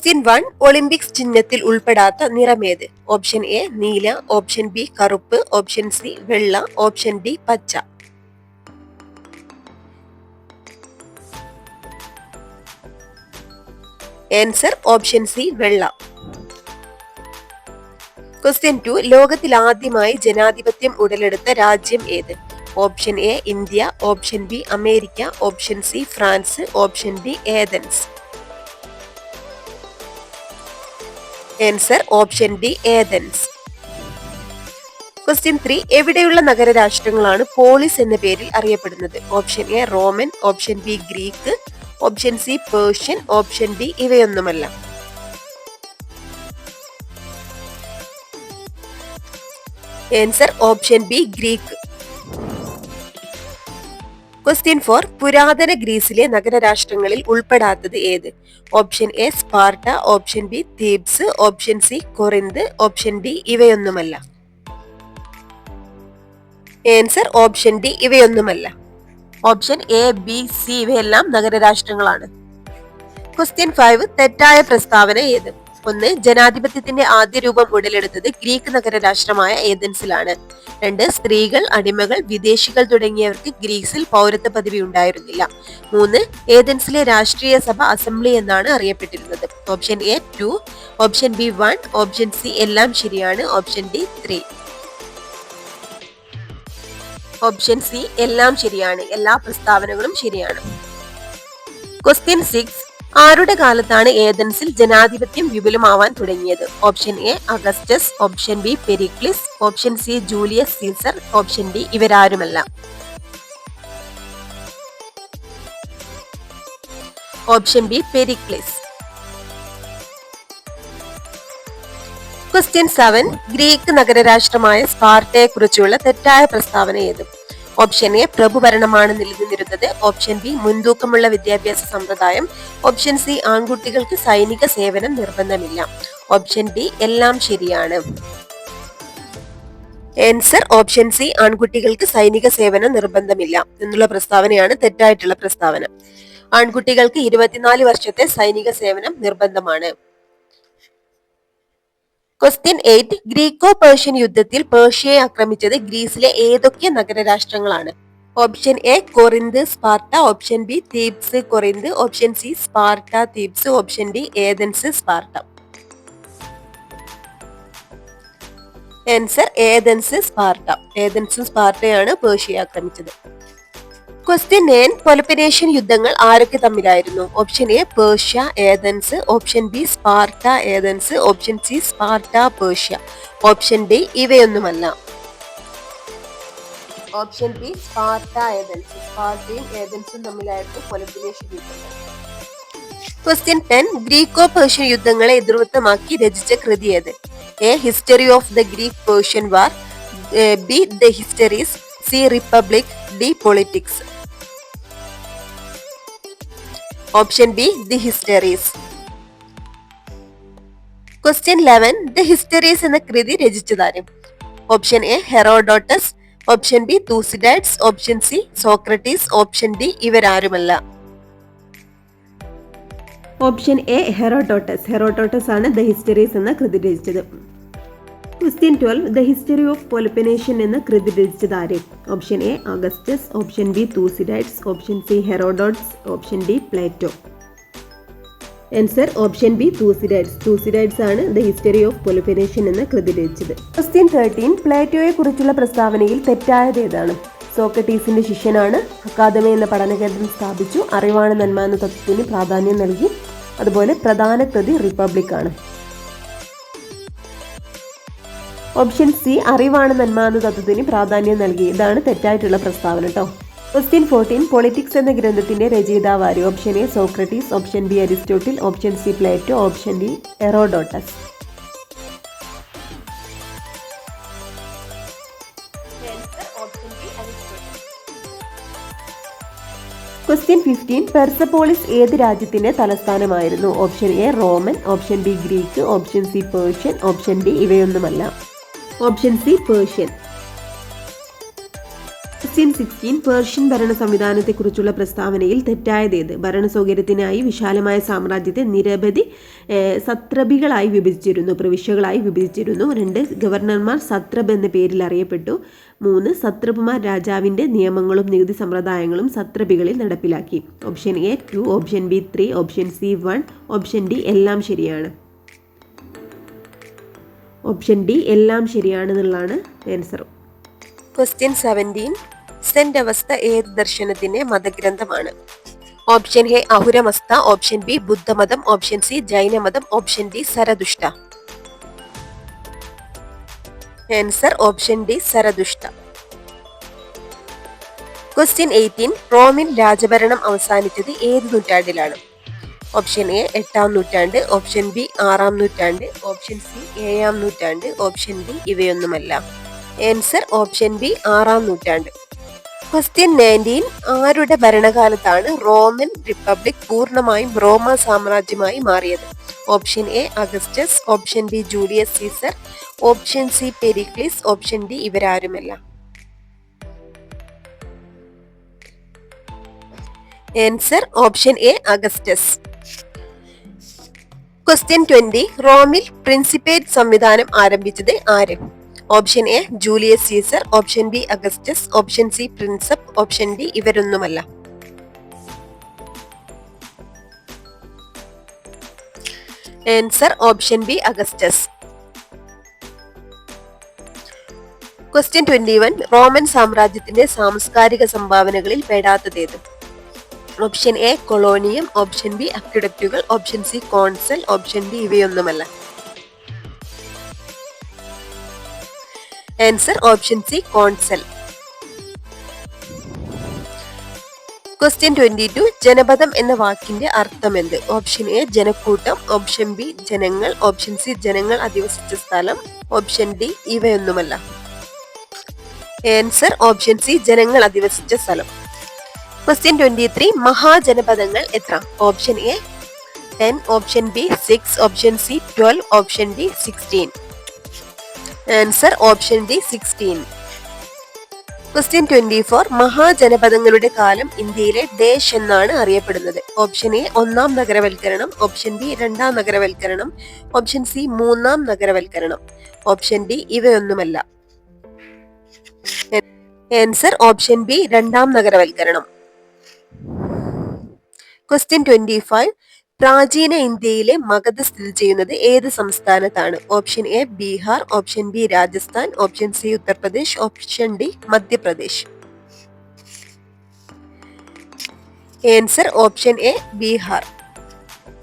Question 1. Olympics ചിഹ്നത്തിൽ ഉൾപ്പെടാത്ത നിറമേത്? ഓപ്ഷൻ എ നീല, ഓപ്ഷൻ ബി കറുപ്പ്, ഓപ്ഷൻ സി വെള്ള, ഓപ്ഷൻ ഡി പച്ച. ആൻസർ ഓപ്ഷൻ സി വെള്ള. ക്വസ്റ്റ്യൻ 2. ലോകത്തിൽ ആദ്യമായി ജനാധിപത്യം ഉടലെടുത്ത രാജ്യം ഏത്? Option A India, option B America, option C France, option D Athens. Answer option D Athens. Question 3. എവിടെയുള്ള നഗരരാഷ്ട്രങ്ങളാണ് പോളിസ് എന്ന പേരിൽ അറിയപ്പെടുന്നത്? Option A Roman, option B Greek, option C Persian, option D ഇവയൊന്നുമല്ല. Answer option B Greek. Question 4. പുരാതന ഗ്രീസിലെ നഗരരാഷ്ട്രങ്ങളിൽ ഉൾപ്പെടാത്തത് ഏത്? Option A Sparta, option B Thebes, option C Corinth, option D ഇവയൊന്നുമല്ല. ആൻസർ ഓപ്ഷൻ ഡി ഇവയൊന്നുമല്ല. ഓപ്ഷൻ എ ബി സി ഇവയെല്ലാം നഗരരാഷ്ട്രങ്ങളാണ്. ക്വസ്റ്റ്യൻ 5. തെറ്റായ പ്രസ്താവന ഏത്? 1. ജനാധിപത്യത്തിന്റെ ആദ്യ രൂപം ഉടലെടുത്തത് ഗ്രീക്ക് നഗരരാഷ്ട്രമായ ഏതൻസിലാണ്. 2. സ്ത്രീകൾ, അടിമകൾ, വിദേശികൾ തുടങ്ങിയവർക്ക് ഗ്രീസിൽ പൗരത്വ പദവി ഉണ്ടായിരുന്നില്ല. 3. ഏതൻസിലെ രാഷ്ട്രീയ സഭ അസംബ്ലി എന്നാണ് അറിയപ്പെട്ടിരുന്നത്. Option A 2, option B 1, option C എല്ലാം ശരിയാണ്, ഓപ്ഷൻ ഡി 3. ഓപ്ഷൻ സി എല്ലാം ശരിയാണ്, എല്ലാ പ്രസ്താവനകളും ശരിയാണ്. ക്വസ്റ്റ്യൻ 6. ആരുടെ കാലത്താണ് ഏതൻസിൽ ജനാധിപത്യം വിപുലമാവാൻ തുടങ്ങിയത്? Option A Augustus, option B Pericles, option C Julius Caesar, option D ഇവരാരുമല്ല. Option B Pericles. Question 7. Greek നഗരരാഷ്ട്രമായ സ്പാർട്ടയെ കുറിച്ചുള്ള തെറ്റായ പ്രസ്താവന ഏത്? ഓപ്ഷൻ എ പ്രഭുഭരണമാണ് നിലനിന്നിരുന്നത്, ഓപ്ഷൻ ബി മുൻതൂക്കമുള്ള വിദ്യാഭ്യാസ സമ്പ്രദായം, ഓപ്ഷൻ സി ആൺകുട്ടികൾക്ക് സൈനിക സേവനം നിർബന്ധമില്ല, ഓപ്ഷൻ ഡി എല്ലാം ശരിയാണ്. ആൻസർ ഓപ്ഷൻ സി ആൺകുട്ടികൾക്ക് സൈനിക സേവനം നിർബന്ധമില്ല എന്നുള്ള പ്രസ്താവനയാണ് തെറ്റായിട്ടുള്ള പ്രസ്താവന. ആൺകുട്ടികൾക്ക് 24 വർഷത്തെ സൈനിക സേവനം നിർബന്ധമാണ്. ക്വസ്റ്റ്യൻ 8. ഗ്രീക്കോ പേർഷ്യൻ യുദ്ധത്തിൽ പേർഷ്യയെ ആക്രമിച്ചത് ഗ്രീസിലെ ഏതൊക്കെ നഗരരാഷ്ട്രങ്ങളാണ്? Option A Corinth, Sparta, option B Thebes, Corinth, option C Sparta, Thebes, option D Athens, Sparta. Answer Athens, Sparta. ഏതൻസും സ്പാർട്ടയാണ് പേർഷ്യയെ ആക്രമിച്ചത്. ക്വസ്റ്റ്യൻ 9. പെലോപ്പനേഷ്യൻ യുദ്ധങ്ങൾ ആരൊക്കെ തമ്മിലായിരുന്നു? Option A Persia, Athens, option B Sparta, Athens, option C Sparta, Persia, option D ഇവയൊന്നുമല്ല. Option B Sparta, Athens. സ്പാർട്ടയും ഏതൻസും തമ്മിലായിരുന്നു പെലോപ്പനേഷ്യൻ യുദ്ധങ്ങൾ. ക്വസ്റ്റ്യൻ 10. ഗ്രീക്കോ പേർഷ്യൻ യുദ്ധങ്ങളെ എതിർവൃത്തമാക്കി രചിച്ച കൃതി ഏത്? A history of the Greek Persian war, B the Histories, C Republic, D Politics. Option B the Histories. Question 11. The Histories എന്ന കൃതി രചിച്ചതാരും? Option A Herodotus, option B Thucydides, option C Socrates, option D ഇവരാരുമല്ല. Option A Herodotus. Herodotus ആണ് the Histories എന്ന കൃതി രചിച്ചത്. Question 12. The history of Peloponnesian എന്ന കൃതി രചിച്ചത് ആര്? Option A Augustus, option B Thucydides, option C Herodotus, option D Plato. Answer option B തൂസിഡൈഡ്സ്. തൂസിഡൈഡ്സ് ആണ് ദ ഹിസ്റ്ററി ഓഫ് പെലോപ്പനേഷ്യൻ എന്ന കൃതി രചിച്ചത്. ക്വസ്റ്റ്യൻ 13. പ്ലേറ്റോയെ കുറിച്ചുള്ള പ്രസ്താവനയിൽ തെറ്റായത് ഏതാണ്? സോക്രട്ടീസിന്റെ ശിഷ്യനാണ്, അക്കാദമി എന്ന പഠനകേന്ദ്രം സ്ഥാപിച്ചു, അറിവാണ് നന്മ എന്ന തത്വത്തിന് പ്രാധാന്യം നൽകി, അതുപോലെ പ്രധാന കൃതി റിപ്പബ്ലിക് ആണ്. ഓപ്ഷൻ സി അറിവാണ് നന്മ എന്ന തത്വത്തിന് പ്രാധാന്യം നൽകി. ഇതാണ് തെറ്റായിട്ടുള്ള പ്രസ്താവന കേട്ടോ. ക്വസ്റ്റ്യൻ 14. പൊളിറ്റിക്സ് എന്ന ഗ്രന്ഥത്തിന്റെ രചയിതാവ് ആര്? Option A Socrates, option B Aristotle, option C Plato, option D Herodotus. Question 15. Persepolis ഏത് രാജ്യത്തിന്റെ തലസ്ഥാനമായിരുന്നു? Option A Roman, option B Greek, option C Persian, option D ഇവയൊന്നുമല്ല. Option C Persian. ക്വസ്റ്റ്യൻ 16 പേർഷ്യൻ ഭരണ സംവിധാനത്തെക്കുറിച്ചുള്ള പ്രസ്താവനയിൽ തെറ്റായതേത്? ഭരണ സൗകര്യത്തിനായി വിശാലമായ സാമ്രാജ്യത്തെ നിരവധി സത്രപികളായി വിഭജിച്ചിരുന്നു, പ്രവിശ്യകളായി വിഭജിച്ചിരുന്നു. 2 ഗവർണർമാർ സത്രബ് എന്ന പേരിൽ അറിയപ്പെട്ടു. 3 സത്രപുമാർ രാജാവിൻ്റെ നിയമങ്ങളും നികുതി സമ്പ്രദായങ്ങളും സത്രപികളിൽ നടപ്പിലാക്കി. Option A 2, option B 3, option C 1, option D എല്ലാം ശരിയാണ്. ഓപ്ഷൻ ഡി എല്ലാം ശരിയാണെന്നുള്ളതാണ് ആൻസർ. ക്വസ്റ്റ്യൻ 17 സെന്റ് അവസ്ഥ ഏത് ദർശനത്തിന്റെ മതഗ്രന്ഥമാണ്? Option A Ahura Mazda, option B ബുദ്ധമതം, ഓപ്ഷൻ സി ജൈനമതം, option D Zarathustra. Answer option D Zarathustra. Question 18 റോമിൽ രാജഭരണം അവസാനിച്ചത് ഏത് നൂറ്റാണ്ടിലാണ്? ഓപ്ഷൻ എ 8-ാം നൂറ്റാണ്ട്, ഓപ്ഷൻ ബി 6-ാം നൂറ്റാണ്ട്, ഓപ്ഷൻ സി 7-ാം നൂറ്റാണ്ട്, ഓപ്ഷൻ ഡി ഇവയൊന്നുമല്ല. ആൻസർ ഓപ്ഷൻ ബി 6-ാം നൂറ്റാണ്ട്. ക്വസ്റ്റ്യൻ 19 ആരുടെ ഭരണകാലത്താണ് റോമൻ റിപ്പബ്ലിക് പൂർണ്ണമായും റോമ സാമ്രാജ്യമായി മാറിയത്? Option A Augustus, option B Julius Caesar, option C Pericles, option D ഇവരാരുമല്ല. Answer option A Augustus. Question 20 റോമിൽ പ്രിൻസിപ്പേറ്റ് സംവിധാനം ആരംഭിച്ചത് ആര്? Option A Julius Caesar, option B Augustus, option C princeps, option D ഇവരൊന്നുമല്ല. Answer option B Augustus. Question 21 Roman സാമ്രാജ്യത്തിന്റെ സാംസ്കാരിക സംഭാവനകളിൽ പെടാത്തതേത്? Option A Colosseum, option B അക്വിഡക്റ്റുകൾ, option C consul, option D ഇവയൊന്നുമല്ല. Answer option C consul. Question 22 ജനപദം എന്ന വാക്കിന്റെ അർത്ഥം എന്ത്? ഓപ്ഷൻ എ ജനക്കൂട്ടം, ഓപ്ഷൻ ബി ജനങ്ങൾ, ഓപ്ഷൻ സി ജനങ്ങൾ അധിവസിച്ച സ്ഥലം, ഓപ്ഷൻ ഡി ഇവയൊന്നുമല്ല. ആൻസർ ഓപ്ഷൻ സി ജനങ്ങൾ അധിവസിച്ച സ്ഥലം. ക്വസ്റ്റ്യൻ 23 മഹാജനപദങ്ങൾ എത്ര? Option A 10, option B 6, option C 12, option D 16. Answer option D 16. Question 24 മഹാജനപദങ്ങളുടെ കാലം ഇന്ത്യയിലെ ഡേഷ് എന്നാണ് അറിയപ്പെടുന്നത്? ഓപ്ഷൻ എ 1-ാം നഗരവൽക്കരണം, ഓപ്ഷൻ ബി 2-ാം നഗരവൽക്കരണം, ഓപ്ഷൻ സി 3-ാം നഗരവൽക്കരണം, ഓപ്ഷൻ ഡി ഇവയൊന്നുമല്ല. ആൻസർ ഓപ്ഷൻ ബി 2-ാം നഗരവൽക്കരണം. ക്വസ്റ്റ്യൻ 25 പ്രാചീന ഇന്ത്യയിലെ മഗധ സ്ഥിതി ചെയ്യുന്നത് ഏത് സംസ്ഥാനത്താണ്? Option A Bihar, option B Rajasthan, option C Uttar Pradesh, option D Madhya Pradesh. Answer option A Bihar.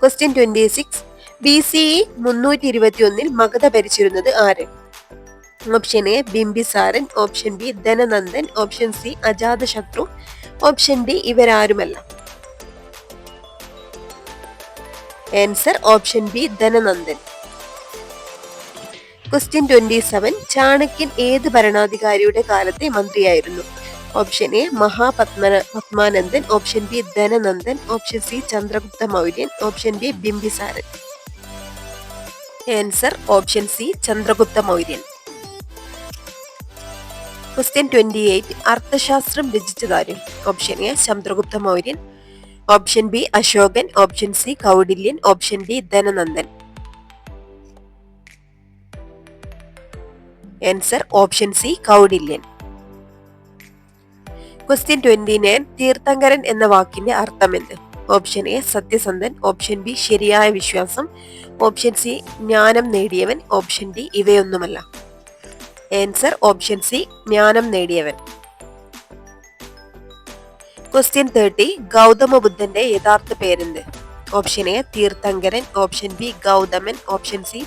Question 26 BCE 321 മഗധ ഭരിച്ചിരുന്നത് ആര്? ഓപ്ഷൻ എ ബിംബിസാരൻ, ഓപ്ഷൻ ബി ധനനന്ദൻ, option C Ajatashatru, option D ഇവരാരുമല്ല. ആൻസർ ഓപ്ഷൻ ബി ധനനന്ദൻ. ക്വസ്റ്റ്യൻ 27 ചാണക്യൻ ഏത് ഭരണാധികാരിയുടെ കാലത്തെ മന്ത്രിയായിരുന്നു? ഓപ്ഷൻ എ പത്മാനന്ദൻ, ഓപ്ഷൻ ബി ധനനന്ദൻ, ഓപ്ഷൻ സി ചന്ദ്രഗുപ്ത മൗര്യൻ, option B ബിംബിസാരൻ. Answer option C Chandragupta മൗര്യൻ. ക്വസ്റ്റ്യൻ 28 അർത്ഥശാസ്ത്രം രചിച്ചതാര്? ഓപ്ഷൻ എ ചന്ദ്രഗുപ്ത മൗര്യൻ, ഓപ്ഷൻ ബി അശോകൻ, ഓപ്ഷൻ സി കൗടില്യൻ, ഓപ്ഷൻ ഡി ധനനന്ദൻ. ആൻസർ ഓപ്ഷൻ സി കൗടില്യൻ. ക്വസ്റ്റ്യൻ 29 തീർത്ഥങ്കരൻ എന്ന വാക്കിന്റെ അർത്ഥം എന്ത്? ഓപ്ഷൻ എ സത്യസന്ധൻ, ഓപ്ഷൻ ബി ശരിയായ വിശ്വാസം, ഓപ്ഷൻ സി ജ്ഞാനം നേടിയവൻ, ഓപ്ഷൻ ഡി ഇവയൊന്നുമല്ല. ആൻസർ ഓപ്ഷൻ സി ജ്ഞാനം നേടിയവൻ. ക്വസ്റ്റ്യൻ 30 ഗൗതമ ബുദ്ധന്റെ യഥാർത്ഥ പേരെന്ത്? ഓപ്ഷൻ എ തീർത്ഥങ്കരൻ, ഓപ്ഷൻ ബി ഗൗതമൻ, ഓപ്ഷൻ സി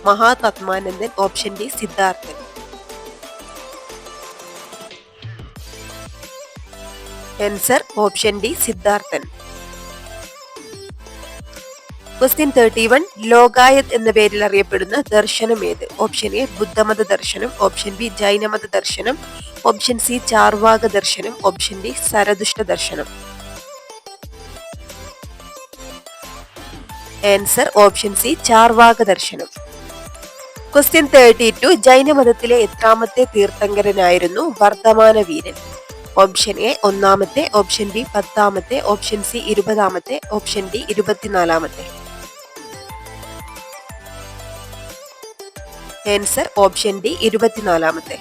മഹാപത്മാനന്ദൻ, option D Siddharthan. Answer option D Siddharthan. Question 31 ലോകായത് എന്ന പേരിൽ അറിയപ്പെടുന്ന ദർശനം ഏത്? ഓപ്ഷൻ എ ബുദ്ധമത ദർശനം, ഓപ്ഷൻ ബി ജൈനമത ദർശനം, ഓപ്ഷൻ സി ചാർവാക ദർശനം, ഓപ്ഷൻ ഡി സരതുഷ്ട ദർശനം. ആൻസർ ഓപ്ഷൻ സി ചാർവാക ദർശനം. ക്വസ്റ്റ്യൻ 32 ജൈനമതത്തിലെ എത്രാമത്തെ തീർത്ഥങ്കരനായിരുന്നു വർദ്ധമാന വീരൻ? ഓപ്ഷൻ എ ഒന്നാമത്തെ, ഓപ്ഷൻ ബി 10-ാമത്തെ, ഓപ്ഷൻ സി 20-ാമത്തെ, ഓപ്ഷൻ ഡി 24-ാമത്തെ. Answer option D 24-ാമത്തെ.